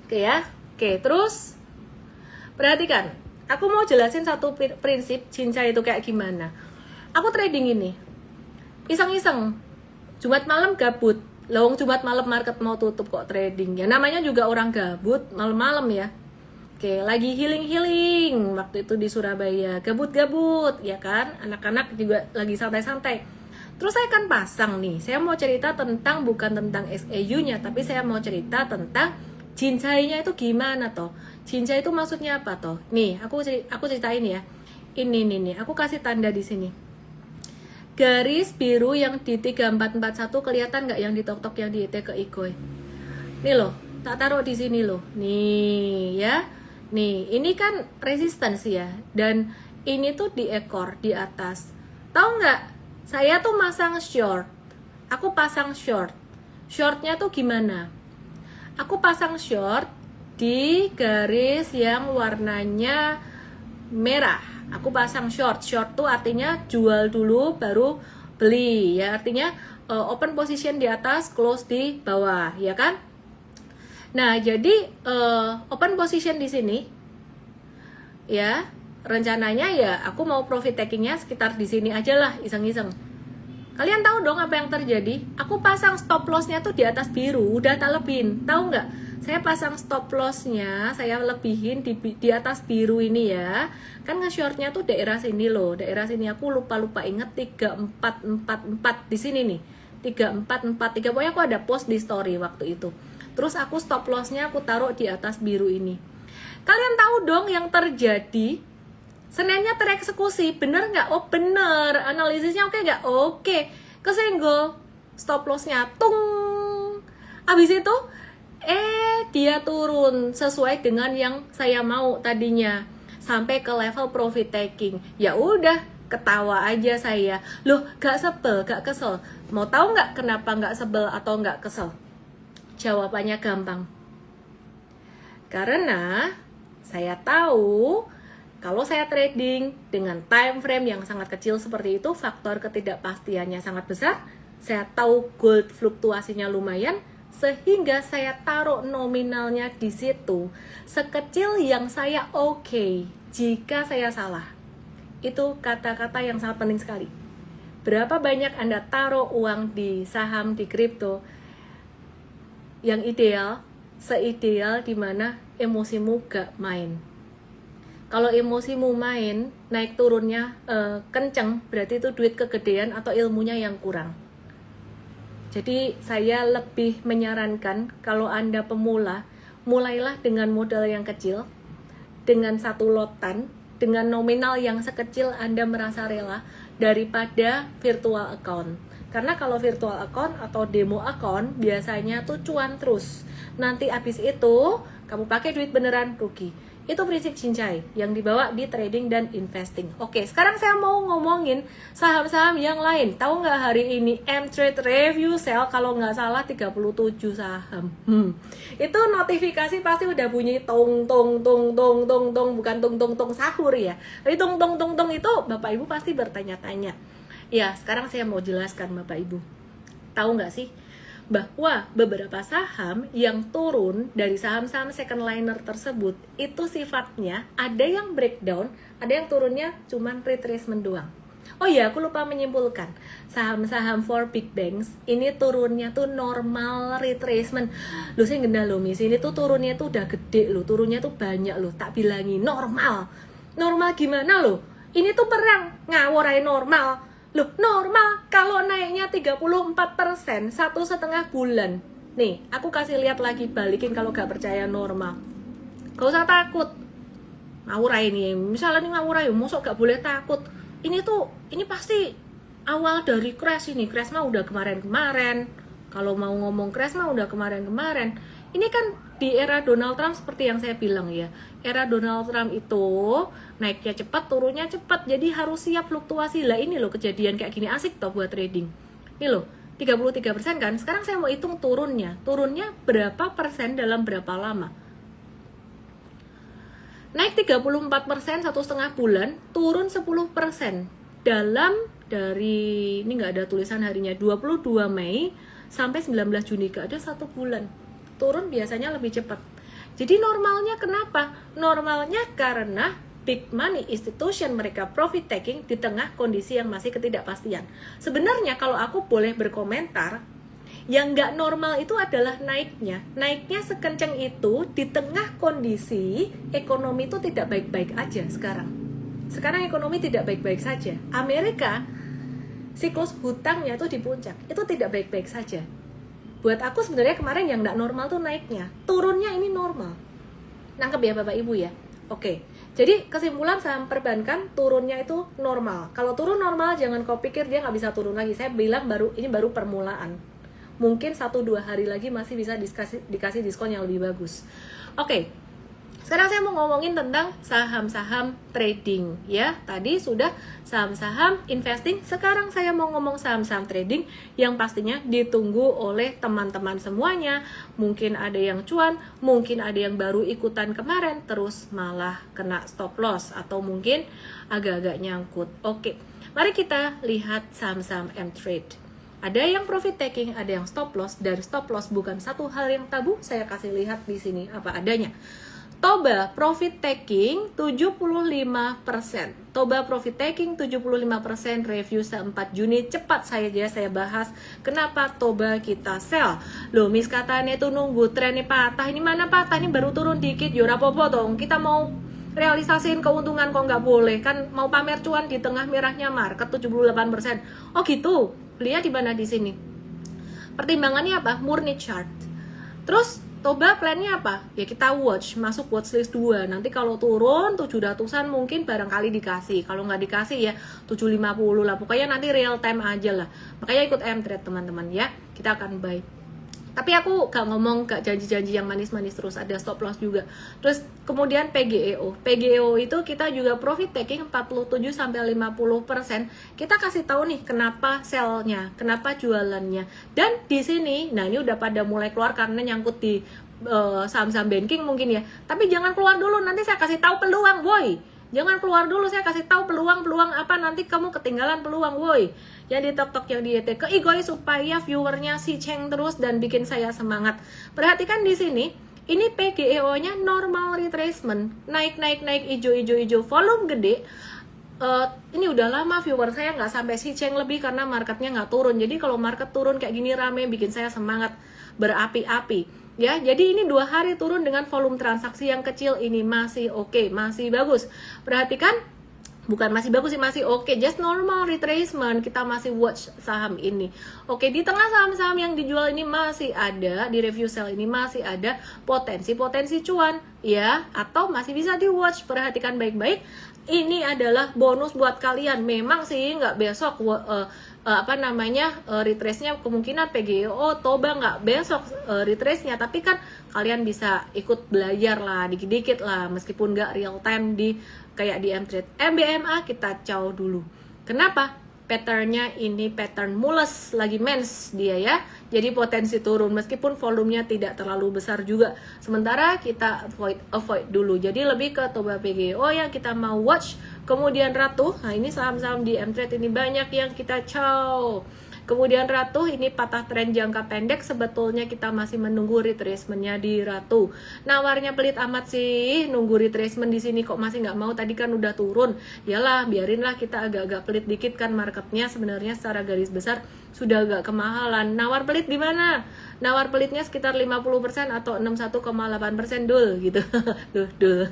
Oke ya. Oke, terus perhatikan. Aku mau jelasin satu prinsip cincai itu kayak gimana. Aku trading ini. Iseng-iseng. Jumat malam gabut. Lawang Jumat malam market mau tutup kok trading. Ya namanya juga orang gabut malam-malam ya. Oke, lagi healing waktu itu di Surabaya, gabut-gabut ya kan, anak-anak juga lagi santai-santai. Terus saya kan pasang nih, saya mau cerita tentang, bukan tentang SAU-nya, tapi saya mau cerita tentang cincainya itu gimana toh. Cincai itu maksudnya apa toh? Nih, aku ceritain ya. Ini nih, aku kasih tanda di sini. Garis biru yang di 3441 kelihatan nggak, yang di tok-tok yang di ke Igoy? Nih loh, tak taruh di sini loh. Nih ya. Nih, ini kan resistance ya, dan ini tuh di ekor di atas. Tahu nggak? Saya tuh masang short. Aku pasang short. Shortnya tuh gimana? Aku pasang short di garis yang warnanya merah. Aku pasang short. Short tuh artinya jual dulu baru beli ya. Artinya open position di atas, close di bawah, ya kan? Nah, jadi open position di sini ya, rencananya ya aku mau profit takingnya sekitar di sini aja lah, iseng-iseng. Kalian tahu dong apa yang terjadi? Aku pasang stop lossnya tuh di atas biru, udah tak lebihin. Tahu nggak? Saya pasang stop lossnya, saya lebihin di atas biru ini ya. Kan nge-shortnya tuh daerah sini loh, daerah sini aku lupa inget 3444 di sini nih. 3443, pokoknya aku ada post di story waktu itu. Terus aku stop lossnya aku taruh di atas biru ini. Kalian tahu dong yang terjadi? Seninnya tereksekusi, bener nggak? Oh bener, analisisnya oke nggak? Oke, kesenggol, stop lossnya, tung. Abis itu, dia turun sesuai dengan yang saya mau tadinya, sampai ke level profit taking. Ya udah, ketawa aja saya. Loh, gak sebel, gak kesel. Mau tahu nggak kenapa nggak sebel atau nggak kesel? Jawabannya gampang. Karena saya tahu kalau saya trading dengan time frame yang sangat kecil seperti itu, faktor ketidakpastiannya sangat besar. Saya tahu gold fluktuasinya lumayan, sehingga saya taruh nominalnya di situ sekecil yang saya oke. Jika saya salah, itu kata-kata yang sangat penting sekali. Berapa banyak Anda taruh uang di saham, di kripto yang ideal, seideal dimana emosimu gak main. Kalau emosimu main, naik turunnya kenceng, berarti itu duit kegedean atau ilmunya yang kurang. Jadi saya lebih menyarankan kalau Anda pemula, mulailah dengan modal yang kecil, dengan satu lotan, dengan nominal yang sekecil Anda merasa rela, daripada virtual account. Karena kalau virtual account atau demo account biasanya tuh cuan terus. Nanti abis itu kamu pakai duit beneran rugi. Itu prinsip cincai yang dibawa di trading dan investing. Oke, sekarang saya mau ngomongin saham-saham yang lain. Tahu nggak hari ini M-Trade review sell kalau nggak salah 37 saham. Itu notifikasi pasti udah bunyi tong tong tong tong tong tong, bukan tong tong tong sahur ya. Tapi tong tong tong tong itu Bapak Ibu pasti bertanya-tanya. Ya, sekarang saya mau jelaskan Bapak Ibu. Tahu nggak sih bahwa beberapa saham yang turun dari saham-saham second liner tersebut itu sifatnya ada yang breakdown, ada yang turunnya cuman retracement doang. Oh iya, aku lupa menyimpulkan, saham-saham for big banks ini turunnya tuh normal retracement. Lu sih genda lo, Miss, ini tuh turunnya tuh udah gede lo, turunnya tuh banyak lo, tak bilangi normal. Normal gimana lo? Ini tuh perang, ngawur aja normal. Loh, normal kalau naiknya 34% 1,5 bulan. Nih, aku kasih lihat lagi, balikin kalau gak percaya normal. Gak usah takut. Ngawurai nih, misalnya nih ngawurai, mosok gak boleh takut. Ini pasti awal dari crash ini. Crash mah udah kemarin-kemarin. Kalau mau ngomong crash mah udah kemarin-kemarin. Ini kan di era Donald Trump seperti yang saya bilang ya. Era Donald Trump itu naiknya cepat, turunnya cepat. Jadi harus siap fluktuasi. Lah ini loh kejadian kayak gini, asik toh buat trading. Ini loh, 33% kan. Sekarang saya mau hitung turunnya. Turunnya berapa persen dalam berapa lama? Naik 34% 1,5 bulan, turun 10% dalam dari, ini nggak ada tulisan harinya, 22 Mei sampai 19 Juni, gak ada 1 bulan. Turun biasanya lebih cepat. Jadi normalnya kenapa? Normalnya karena big money institution mereka profit taking di tengah kondisi yang masih ketidakpastian. Sebenarnya kalau aku boleh berkomentar, yang nggak normal itu adalah naiknya sekencang itu di tengah kondisi ekonomi itu tidak baik-baik aja sekarang. Sekarang ekonomi tidak baik-baik saja. Amerika siklus hutangnya itu di puncak, itu tidak baik-baik saja. Buat aku sebenarnya kemarin yang nggak normal tuh naiknya, turunnya ini normal. Nangkep ya Bapak Ibu ya? Oke, jadi kesimpulan saham perbankan turunnya itu normal. Kalau turun normal jangan kau pikir dia nggak bisa turun lagi. Saya bilang ini baru permulaan. Mungkin 1-2 hari lagi masih bisa dikasih diskon yang lebih bagus. Oke, sekarang saya mau ngomongin tentang saham-saham trading ya. Tadi sudah saham-saham investing, sekarang saya mau ngomong saham-saham trading yang pastinya ditunggu oleh teman-teman semuanya. Mungkin ada yang cuan, mungkin ada yang baru ikutan kemarin terus malah kena stop loss atau mungkin agak-agak nyangkut. Oke, mari kita lihat saham-saham M-Trade. Ada yang profit taking, ada yang stop loss, dan stop loss bukan satu hal yang tabu. Saya kasih lihat di sini apa adanya. Toba profit taking 75%. Toba profit taking 75%, review 4 Juni. Cepat saya bahas kenapa Toba kita sell. Loh, Miss katanya itu nunggu trennya patah. Ini mana patah? Ini baru turun dikit. Yora popo dong. Kita mau realisasiin keuntungan kok nggak boleh. Kan mau pamer cuan di tengah merahnya market 78%. Oh gitu. Lihat di mana di sini. Pertimbangannya apa? Murni chart. Terus Toba plannya apa? Ya kita watch, masuk watchlist 2. Nanti kalau turun 700-an mungkin barangkali dikasih. Kalau nggak dikasih ya 750 lah. Pokoknya nanti real time aja lah. Makanya ikut M-Trade teman-teman ya. Kita akan buy. Tapi aku gak ngomong gak janji-janji yang manis-manis terus, ada stop loss juga. Terus kemudian PGEO. PGEO itu kita juga profit taking 47-50%. Kita kasih tahu nih kenapa sell-nya, kenapa jualannya. Dan di sini, nah ini udah pada mulai keluar karena nyangkut di saham-saham banking mungkin ya. Tapi jangan keluar dulu, nanti saya kasih tahu peluang, boy. Jangan keluar dulu, saya kasih tahu peluang-peluang apa, nanti kamu ketinggalan peluang, woi. Yang di TikTok yang di YT ke Igoi supaya viewernya si Cheng terus dan bikin saya semangat. Perhatikan di sini, ini PGEO-nya normal retracement, naik hijau, volume gede. Ini udah lama viewer saya nggak sampai si Cheng lebih karena marketnya nggak turun. Jadi kalau market turun kayak gini rame bikin saya semangat berapi-api. Ya, jadi ini 2 hari turun dengan volume transaksi yang kecil, ini masih oke, masih bagus. Perhatikan, bukan masih bagus sih, masih oke, just normal retracement. Kita masih watch saham ini. Oke, di tengah saham-saham yang dijual ini masih ada, di review sell ini masih ada potensi-potensi cuan, ya, atau masih bisa di watch. Perhatikan baik-baik. Ini adalah bonus buat kalian. Memang sih nggak besok retrace-nya kemungkinan PGEO Toba nggak besok retrace-nya, tapi kan kalian bisa ikut belajar lah dikit-dikit lah meskipun nggak real time di kayak di M-Trade. MBMA kita caw dulu. Kenapa? Patternnya ini pattern mulus, lagi mens dia ya, jadi potensi turun meskipun volumenya tidak terlalu besar juga. Sementara kita avoid dulu, jadi lebih ke Toba PGO yang kita mau watch. Kemudian Ratu, nah ini saham-saham di M-Trade ini banyak yang kita caw. Kemudian Ratu, ini patah tren jangka pendek, sebetulnya kita masih menunggu retracement-nya di Ratu. Nawarnya pelit amat sih, nunggu retracement di sini kok masih nggak mau, tadi kan udah turun. Yalah, biarinlah kita agak-agak pelit dikit kan marketnya sebenarnya secara garis besar sudah agak kemahalan. Nawar pelit di mana? Nawar pelitnya sekitar 50% atau 61,8% dul gitu. Dul.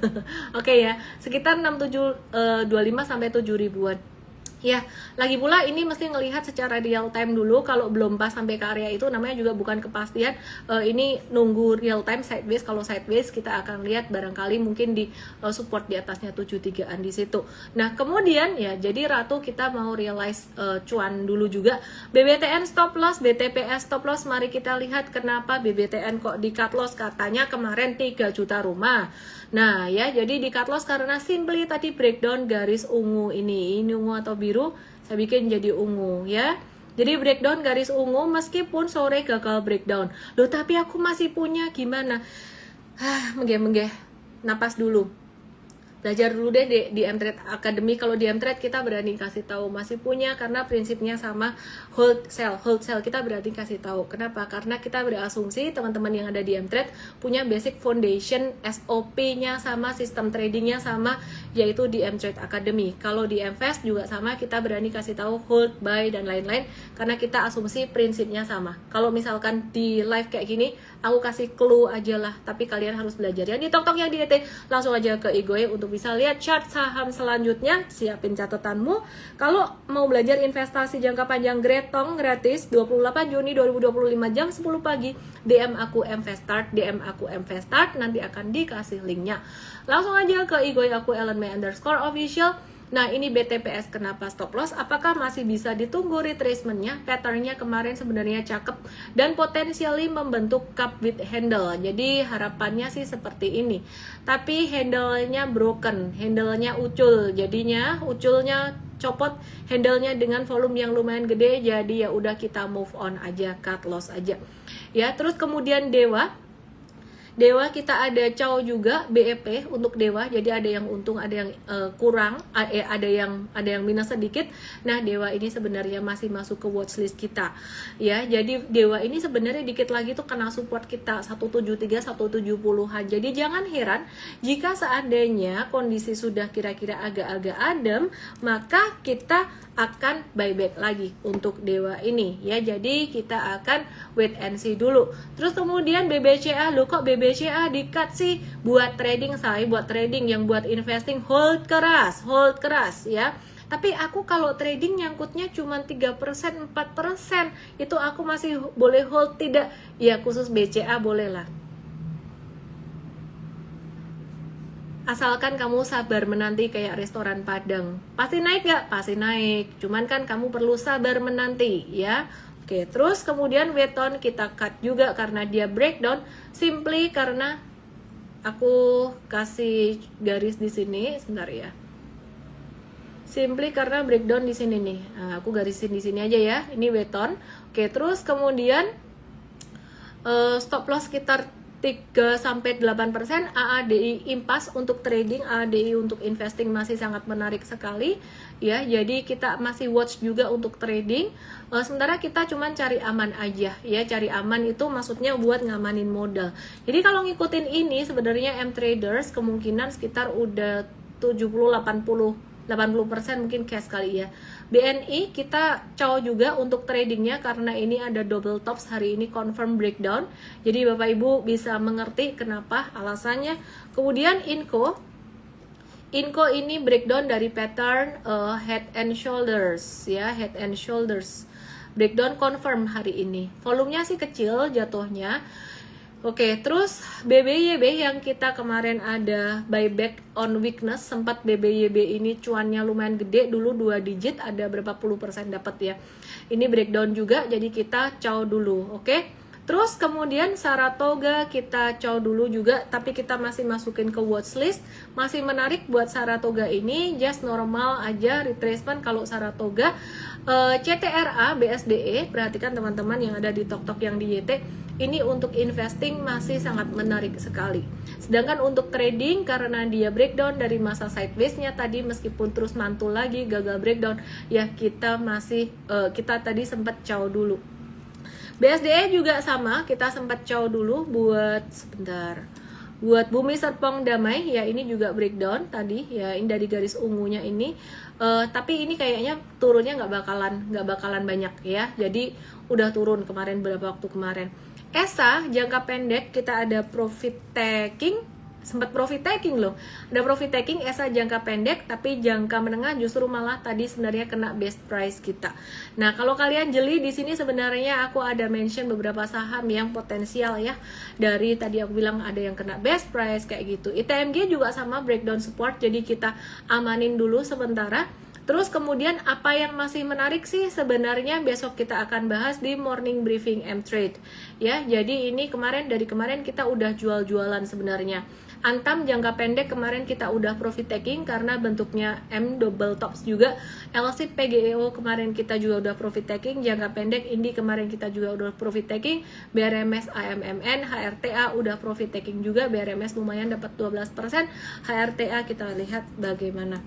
Oke ya, sekitar 25 sampai 7 ribuan. Ya, lagi pula ini mesti ngelihat secara real time dulu. Kalau belum pas sampai ke area itu namanya juga bukan kepastian. Ini nunggu real time sideways. Kalau sideways kita akan lihat barangkali mungkin di support di atasnya 73-an di situ. Nah, kemudian ya jadi Ratu kita mau realize cuan dulu juga. BBTN stop loss, BTPS stop loss. Mari kita lihat kenapa BBTN kok di cut loss, katanya kemarin 3 juta rumah. Nah ya, jadi di cut loss karena simply tadi breakdown garis ungu ini ungu atau biru, saya bikin jadi ungu ya. Jadi breakdown garis ungu meskipun sore gagal breakdown. Loh tapi aku masih punya, gimana? Menggeh-menggeh, napas dulu. Belajar dulu deh di M-Trade Academy. Kalau di M-Trade kita berani kasih tahu masih punya, karena prinsipnya sama hold sell kita berani kasih tahu. Kenapa? Karena kita berasumsi teman-teman yang ada di M-Trade punya basic foundation SOP-nya sama, sistem tradingnya sama, yaitu di M-Trade Academy. Kalau di M-Fast juga sama, kita berani kasih tahu hold, buy dan lain-lain karena kita asumsi prinsipnya sama. Kalau misalkan di live kayak gini aku kasih clue aja lah, tapi kalian harus belajar. Yang di TikTok yang di ET langsung aja ke Igoi untuk bisa lihat chart saham selanjutnya. Siapin catatanmu. Kalau mau belajar investasi jangka panjang Gretong gratis 28 Juni 2025 jam 10 pagi, DM aku MVestart, DM aku MVestart, nanti akan dikasih linknya. Langsung aja ke Igoi aku @ellenmei_official. Nah ini BTPS kenapa stop loss? Apakah masih bisa ditunggu retracement-nya? Patternnya kemarin sebenarnya cakep dan potensially membentuk cup with handle. Jadi harapannya sih seperti ini. Tapi handle-nya broken, handle-nya ucul. Jadinya uculnya copot, handle-nya dengan volume yang lumayan gede. Jadi ya udah kita move on aja, cut loss aja. Ya, terus kemudian Dewa. Dewa kita ada Chow juga, BEP untuk Dewa. Jadi ada yang untung, ada yang kurang, ada yang minus sedikit. Nah, Dewa ini sebenarnya masih masuk ke watchlist kita. Ya, jadi Dewa ini sebenarnya dikit lagi tuh kena support kita 173 170-an. Jadi jangan heran jika seandainya kondisi sudah kira-kira agak-agak adem, maka kita akan buyback lagi untuk Dewa ini ya. Jadi kita akan wait and see dulu. Terus kemudian BBCA, lo kok BBCA di-cut sih? Buat trading saya, buat trading, yang buat investing hold keras ya. Tapi aku kalau trading nyangkutnya cuma 3%, 4%, itu aku masih boleh hold tidak? Ya khusus BCA boleh lah. Asalkan kamu sabar menanti kayak restoran Padang. Pasti naik gak? Pasti naik. Cuman kan kamu perlu sabar menanti ya. Oke, terus kemudian Weton kita cut juga karena dia breakdown. Simply karena aku kasih garis di sini, sebentar ya. Simply karena breakdown di sini nih. Nah, aku garisin di sini aja ya. Ini Weton. Oke, terus kemudian stop loss sekitar 3-8%. AADI impas untuk trading, AADI untuk investing masih sangat menarik sekali ya. Jadi kita masih watch juga untuk trading. Sementara kita cuman cari aman aja ya. Cari aman itu maksudnya buat ngamanin modal. Jadi kalau ngikutin ini sebenarnya M traders kemungkinan sekitar udah 80% mungkin cash kali ya. BNI kita cow juga untuk tradingnya karena ini ada double tops hari ini, confirm breakdown. Jadi Bapak Ibu bisa mengerti kenapa alasannya. Kemudian Inco ini breakdown dari pattern head and shoulders ya, head and shoulders. Breakdown confirm hari ini. Volumenya sih kecil jatuhnya. Oke, terus BBYB yang kita kemarin ada buyback on weakness, sempat BBYB ini cuannya lumayan gede dulu 2 digit, ada berapa puluh persen dapat ya. Ini breakdown juga, jadi kita cow dulu, oke. Terus kemudian Saratoga kita cow dulu juga, tapi kita masih masukin ke watchlist. Masih menarik buat Saratoga ini, just normal aja retracement kalau Saratoga. CTRA, BSDE, perhatikan teman-teman yang ada di TokTok yang di YT. Ini untuk investing masih sangat menarik sekali. Sedangkan untuk trading karena dia breakdown dari masa sideways-nya tadi, meskipun terus mantul lagi gagal breakdown ya, kita masih kita tadi sempat cow dulu. BSDE juga sama, kita sempat cow dulu buat sebentar. Buat Bumi Serpong Damai ya, ini juga breakdown tadi ya, ini dari garis ungunya ini. Tapi ini kayaknya turunnya nggak bakalan banyak ya. Jadi udah turun kemarin beberapa waktu kemarin. ESA jangka pendek kita ada profit taking, sempat profit taking loh. Ada profit taking ESA jangka pendek, tapi jangka menengah justru malah tadi sebenarnya kena best price kita. Nah, kalau kalian jeli di sini sebenarnya aku ada mention beberapa saham yang potensial ya. Dari tadi aku bilang ada yang kena best price kayak gitu. ITMG juga sama breakdown support, jadi kita amanin dulu sementara. Terus kemudian apa yang masih menarik sih sebenarnya besok kita akan bahas di morning briefing M-Trade ya. Jadi ini dari kemarin kita udah jual-jualan sebenarnya. Antam jangka pendek kemarin kita udah profit taking karena bentuknya M double tops juga. LSIP PGEO kemarin kita juga udah profit taking. Jangka pendek Indi kemarin kita juga udah profit taking. BRMS AMMN, HRTA udah profit taking juga. BRMS lumayan dapat 12%. HRTA kita lihat bagaimana.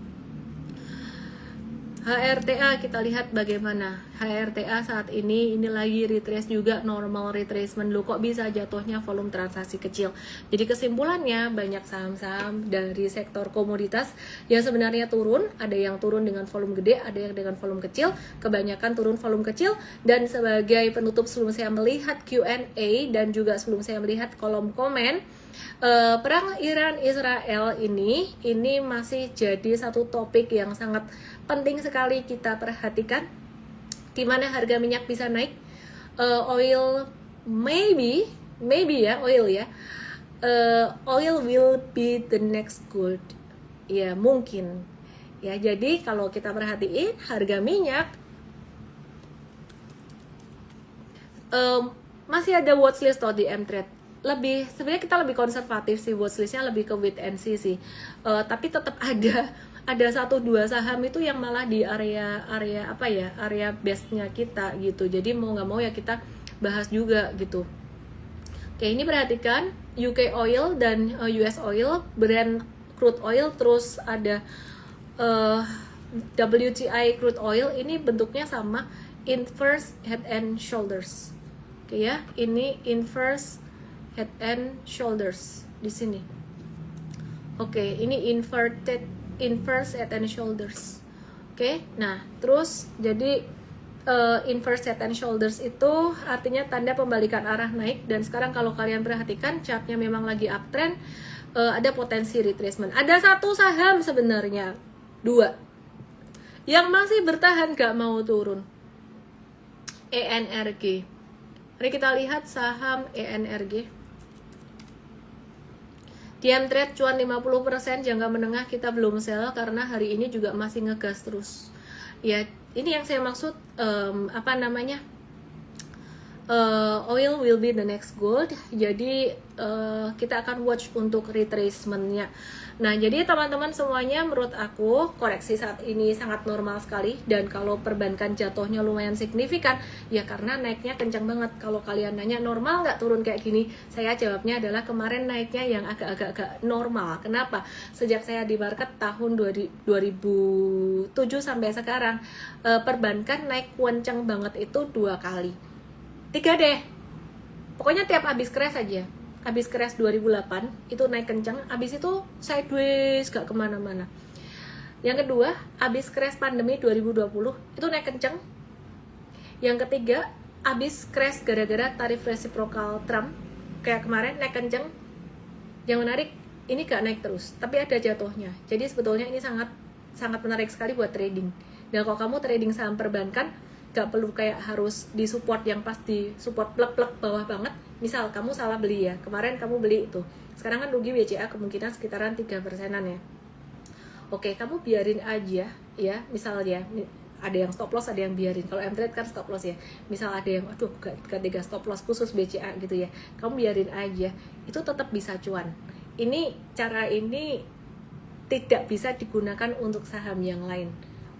HRTA kita lihat bagaimana. HRTA saat ini lagi retrace juga, normal retracement. Loh kok bisa jatuhnya volume transaksi kecil. Jadi kesimpulannya banyak saham-saham dari sektor komoditas yang sebenarnya turun. Ada yang turun dengan volume gede, ada yang dengan volume kecil. Kebanyakan turun volume kecil. Dan sebagai penutup sebelum saya melihat Q&A dan juga sebelum saya melihat kolom komen, perang Iran-Israel ini masih jadi satu topik yang sangat penting sekali kita perhatikan, di mana harga minyak bisa naik. Oil maybe ya, oil ya. Oil will be the next gold. Ya mungkin. Ya jadi kalau kita perhatiin harga minyak masih ada watchlist di M-Trade. Sebenarnya kita lebih konservatif sih, watchlistnya lebih ke wait and see sih. Tapi tetap ada 1-2 saham itu yang malah di area base-nya kita gitu. Jadi mau nggak mau ya kita bahas juga gitu. Oke, ini perhatikan UK oil dan US oil, Brent crude oil, terus ada WTI crude oil, ini bentuknya sama, inverse head and shoulders. Oke ya, ini inverse head and shoulders di sini. Oke, ini inverse head and shoulders. Oke, nah terus jadi inverse head and shoulders itu artinya tanda pembalikan arah naik, dan sekarang kalau kalian perhatikan chartnya memang lagi uptrend, ada potensi retracement. Ada satu saham sebenarnya, dua, yang masih bertahan gak mau turun, ENRG. Mari kita lihat saham ENRG. Di M-Trade cuan 50%, jangka menengah kita belum sell karena hari ini juga masih ngegas terus. Ya, ini yang saya maksud oil will be the next gold. Jadi kita akan watch untuk retracement-nya. Nah, jadi teman-teman semuanya, menurut aku koreksi saat ini sangat normal sekali, dan kalau perbankan jatuhnya lumayan signifikan ya karena naiknya kencang banget. Kalau kalian nanya normal nggak turun kayak gini, saya jawabnya adalah kemarin naiknya yang agak-agak normal. Kenapa? Sejak saya di market tahun 2007 sampai sekarang, perbankan naik kencang banget itu 2 kali, 3 deh, pokoknya tiap habis crash aja. Habis crash 2008 itu naik kencang, habis itu sideways gak kemana-mana. Yang kedua, habis crash pandemi 2020 itu naik kencang. Yang ketiga, habis crash gara-gara tarif reciprocal Trump kayak kemarin naik kencang. Yang menarik, ini gak naik terus, tapi ada jatuhnya. Jadi sebetulnya ini sangat menarik sekali buat trading. Dan kalau kamu trading saham perbankan, gak perlu kayak harus di support yang pas di support plek-plek bawah banget. Misal kamu salah beli ya, kemarin kamu beli itu, sekarang kan rugi BCA kemungkinan sekitaran 3%-an ya. Oke, kamu biarin aja ya, misalnya ada yang stop loss, ada yang biarin. Kalau M-Trade kan stop loss ya, misal ada yang aduh gak tiga stop loss khusus BCA gitu ya, kamu biarin aja, itu tetap bisa cuan. Ini cara ini tidak bisa digunakan untuk saham yang lain,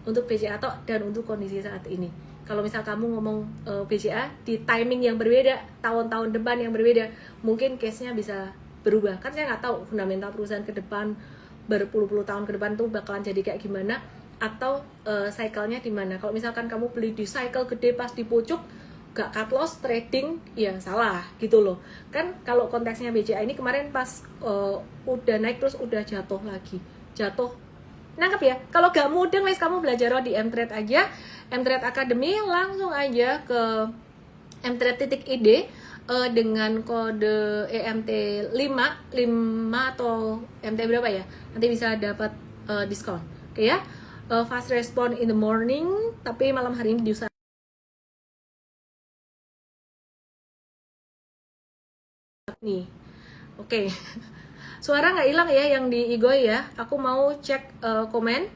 untuk BCA tok dan untuk kondisi saat ini. Kalau misal kamu ngomong BCA di timing yang berbeda, tahun-tahun depan yang berbeda, mungkin case-nya bisa berubah. Kan saya nggak tahu fundamental perusahaan ke depan, berpuluh-puluh tahun ke depan tuh bakalan jadi kayak gimana, atau cycle-nya di mana. Kalau misalkan kamu beli di cycle gede pas di pucuk, gak cut loss trading, ya salah gitu loh. Kan kalau konteksnya BCA ini kemarin pas udah naik terus udah jatuh lagi. Nangkep ya? Kalau gak mudeng guys, kamu belajar di M-Trade aja, M-Trade Academy, langsung aja ke mtrade.id dengan kode EMT 5 atau MT berapa ya? Nanti bisa dapat diskon. Oke ya? Fast respond in the morning, tapi malam hari ini diusahakan nih. Oke. Suara nggak hilang ya yang di Igoy ya. Aku mau cek komen.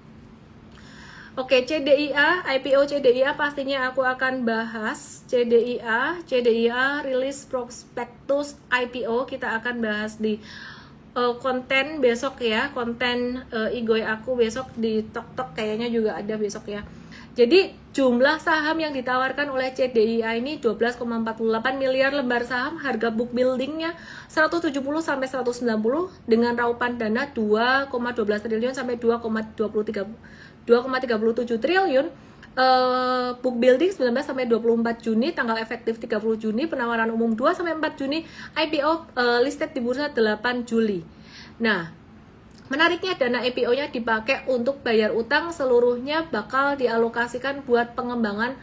Oke, CDIA, IPO CDIA pastinya aku akan bahas. CDIA rilis prospektus IPO, kita akan bahas di konten besok ya. Konten Igoy aku besok di Tok kayaknya juga ada besok ya. Jadi jumlah saham yang ditawarkan oleh CDIA ini 12,48 miliar lembar saham, harga book buildingnya 170 sampai 190 dengan raupan dana 2,12 triliun sampai 2,37 triliun. Book building 19 sampai 24 Juni, tanggal efektif 30 Juni, penawaran umum 2 sampai 4 Juni, IPO listed di bursa 8 Juli. Nah, menariknya dana IPO-nya dipakai untuk bayar utang, seluruhnya bakal dialokasikan buat pengembangan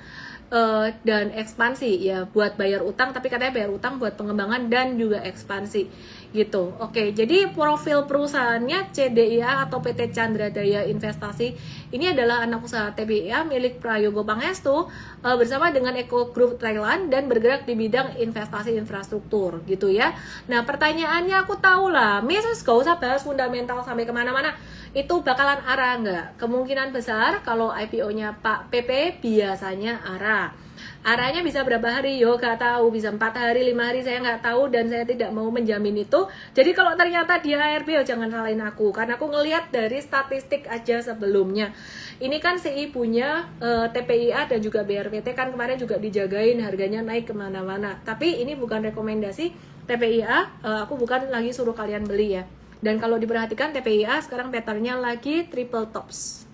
dan ekspansi ya, buat bayar utang, tapi katanya bayar utang buat pengembangan dan juga ekspansi gitu. Oke, jadi profil perusahaannya CDIA atau PT Chandra Daya Investasi ini adalah anak usaha TBIA milik Prayogo Pangestu bersama dengan Eco Group Thailand dan bergerak di bidang investasi infrastruktur gitu ya. Nah, pertanyaannya aku tahu lah, Mrs. gak usah bahas fundamental sampai kemana-mana, itu bakalan arah nggak? Kemungkinan besar kalau IPO-nya Pak PP biasanya arah. Arahnya bisa berapa hari? Yo gak tahu, bisa 4 hari, 5 hari, saya nggak tahu dan saya tidak mau menjamin itu. Jadi kalau ternyata dia ARB, yo jangan salahin aku, karena aku ngelihat dari statistik aja sebelumnya. Ini kan si ibunya TPIA dan juga BRPT kan kemarin juga dijagain, harganya naik kemana-mana. Tapi ini bukan rekomendasi, TPIA aku bukan lagi suruh kalian beli ya. Dan kalau diperhatikan TPIA sekarang patternnya lagi triple tops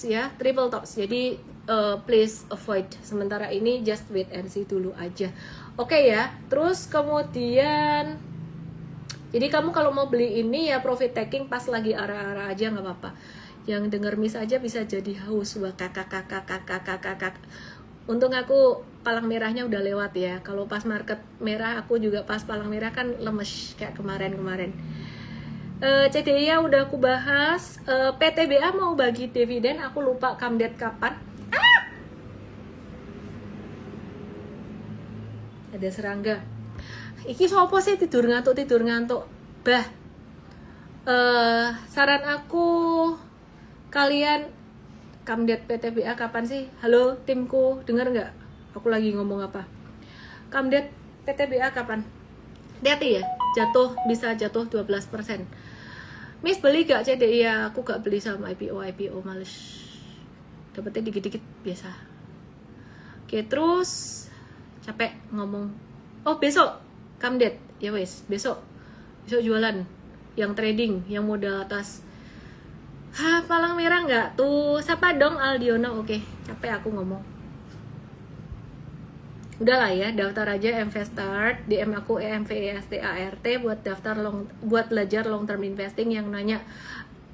ya, triple tops. Jadi please avoid sementara ini, just wait and see dulu aja. Oke ya. Terus kemudian jadi kamu kalau mau beli ini ya profit taking pas lagi arah-arah aja nggak apa-apa. Yang denger miss aja bisa jadi haus. Wah kakak. Untung aku palang merahnya udah lewat ya. Kalau pas market merah aku juga pas palang merah kan lemes kayak kemarin. CDI udah aku bahas. PTBA mau bagi dividen, aku lupa come date kapan. Ada serangga. Iki sopo sih tidur ngantuk. Bah. Saran aku kalian come date PTBA kapan sih? Halo timku, dengar nggak? Aku lagi ngomong apa? Come date PTBA kapan? Hati-hati ya, bisa jatuh 12%. Miss beli gak CDI? Ya, aku gak beli sama IPO males. Dapetnya dikit-dikit biasa. Oke, terus capek ngomong. Oh, besok come date. Ya wes, besok jualan. Yang trading, yang modal atas. Palang merah nggak tuh? Siapa dong Aldiono? Oke, capek aku ngomong. Udahlah ya, daftar aja Investart, DM aku EMVESTART buat belajar long term investing. Yang nanya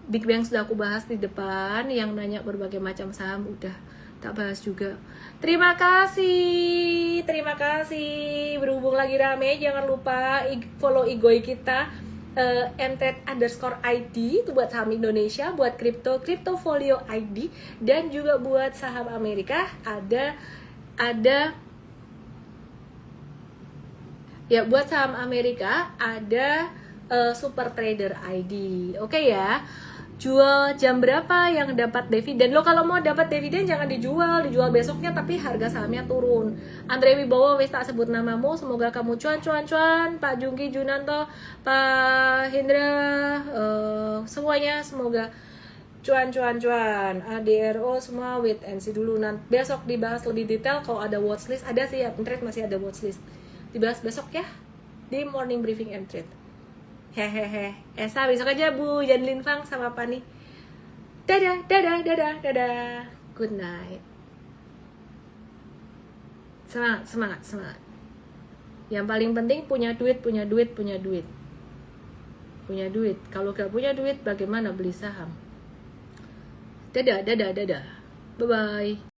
Big Bang sudah aku bahas di depan, yang nanya berbagai macam saham udah tak bahas juga. Terima kasih. Berhubung lagi rame, jangan lupa follow igoi kita @mtrade_id itu buat saham Indonesia, buat cryptofolio ID, dan juga buat saham Amerika ada ya, buat saham Amerika ada Super Trader ID. Oke ya. Jual jam berapa yang dapat dividen? Lo kalau mau dapat dividen jangan dijual besoknya tapi harga sahamnya turun. Andre Wibowo, wis tak sebut namamu, semoga kamu cuan. Pak Jungki Junanto, Pak Hendra, semuanya semoga cuan. ADRO semua wait and see dulu. Nanti besok dibahas lebih detail. Kalau ada watchlist, ada sih ya, Mtrade masih ada watchlist. Dibahas besok ya di morning briefing Mtrade. Hehehe. Esa besok aja Bu Janlin Fang sama Pani. Dadah. Good night. Semangat. Yang paling penting punya duit. Kalau gak punya duit bagaimana beli saham? Dadah. Bye bye.